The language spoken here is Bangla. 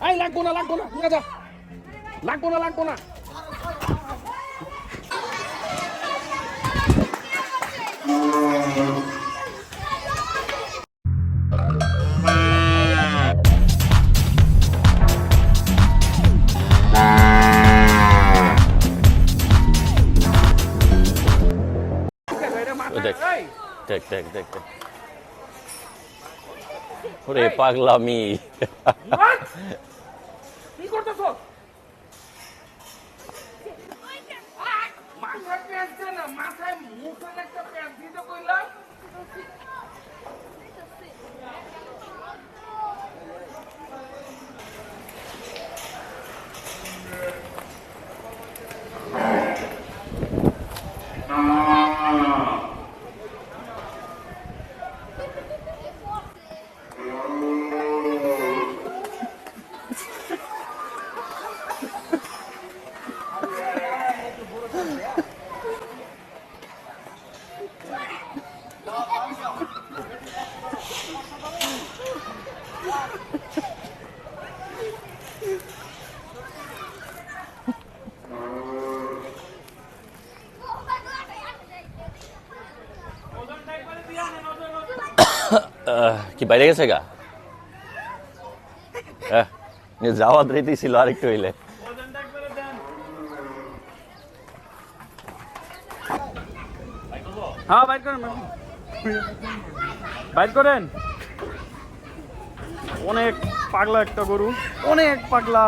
এই লাগবো না নিয়ে যা লাগবো না দেখ ওরে পাগলামি কি করতেছ মাথায় পেঁয়াজ না মাথায় মুখে একটা পেঁয়াজ দিতে কইলাম কি বাইরে গেছে গা যাওয়ার রীতি ছিল আরেকটু হইলে হ্যাঁ বাইর করেন অনেক পাগলা একটা গরু অনেক পাগলা